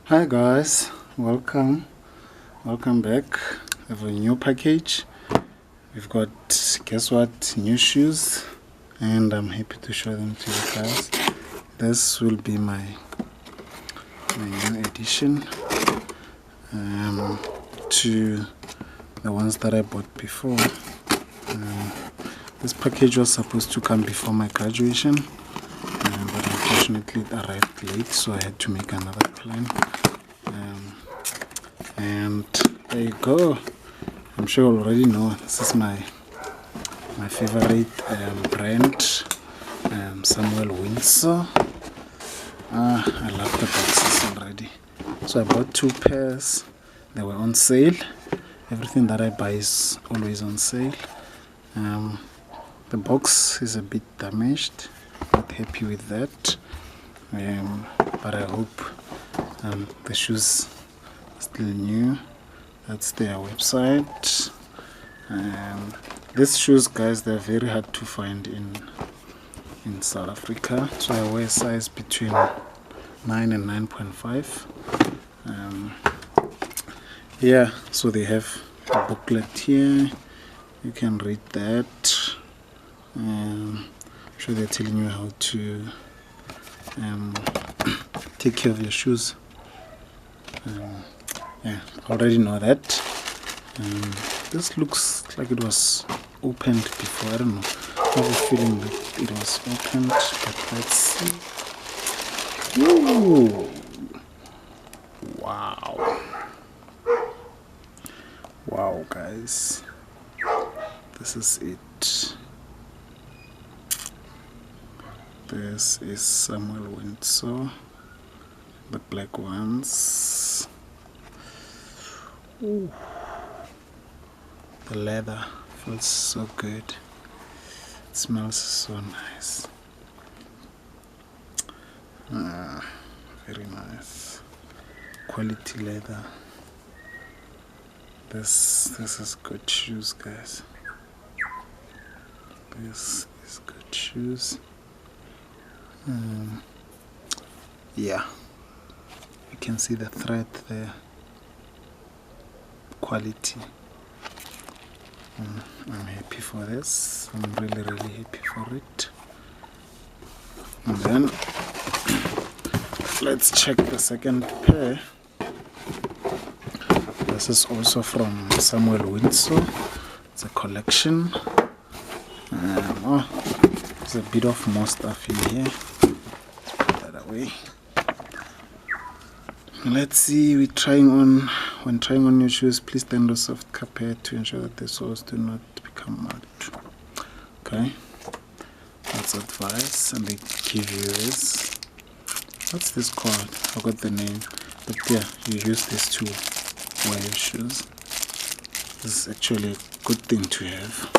Hi guys, welcome back. I have a new package. We've got, guess what, new shoes, and I'm happy to show them to you guys. This will be my new addition to the ones that I bought before. This package was supposed to come before my graduation, but unfortunately it arrived late, so I had to make another plan. And there you go. I'm sure you already know this is my favorite brand, Samuel Windsor. I love the boxes already. So I bought 2 pairs. They were on sale. Everything that I buy is always on sale. The box is a bit damaged. Not happy with that. But I hope the shoes are still new. That's their website. These shoes, guys, they're very hard to find in South Africa. So I wear a size between 9 and 9.5. Yeah, so they have a booklet here. You can read that. I'm sure they're telling you how to take care of your shoes. Yeah, I already know that. This looks like it was opened before. I don't know. I have a feeling that it was opened, but let's see. Ooh. Wow. Wow, guys. This is it. This is Samuel Windsor, the black ones. Ooh. The leather feels so good. It smells so nice. Very nice. Quality leather. This is good shoes, guys. This is good shoes. Yeah, you can see the thread there. Quality. I'm happy for this. I'm really happy for it. And then let's check the second pair. This is also from Samuel Windsor. It's a collection. There's a bit of more stuff in here. Let's put that away. Let's see, when trying on your shoes, please stand on soft carpet to ensure that the soles do not become mud. Okay, that's advice. And they give you this. What's this called? I forgot the name. But yeah, you use this to wear your shoes. This is actually a good thing to have.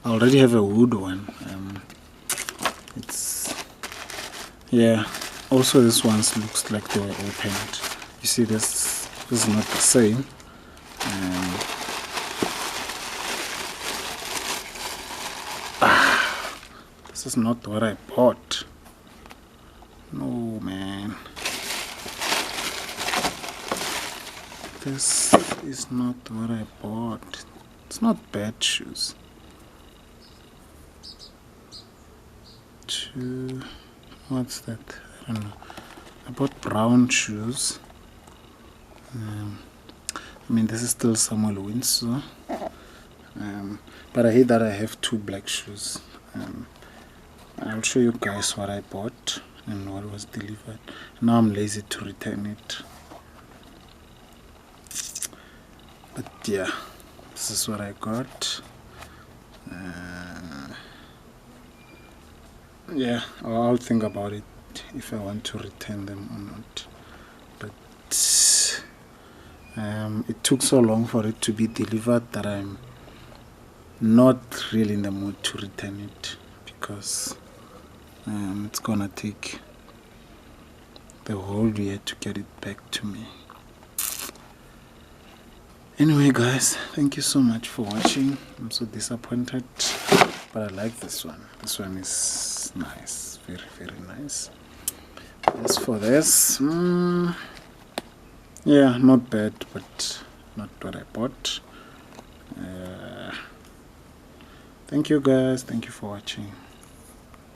I already have a wood one. Yeah. Also, this one looks like they were opened. You see, this is not the same. This is not what I bought. No, man. This is not what I bought. It's not bad shoes. What's that? I don't know. I bought brown shoes. I mean, this is still Samuel Windsor. But I hate that I have 2 black shoes. I'll show you guys what I bought and what was delivered. Now I'm lazy to return it. But yeah, this is what I got. Yeah, I'll think about it if I want to return them or not. But it took so long for it to be delivered that I'm not really in the mood to return it, because it's gonna take the whole year to get it back to me. Anyway, guys, thank you so much for watching. I'm so disappointed, but I like this one. This one is nice, very nice. As for this, Yeah, not bad, but not what I bought. Thank you guys, thank you for watching.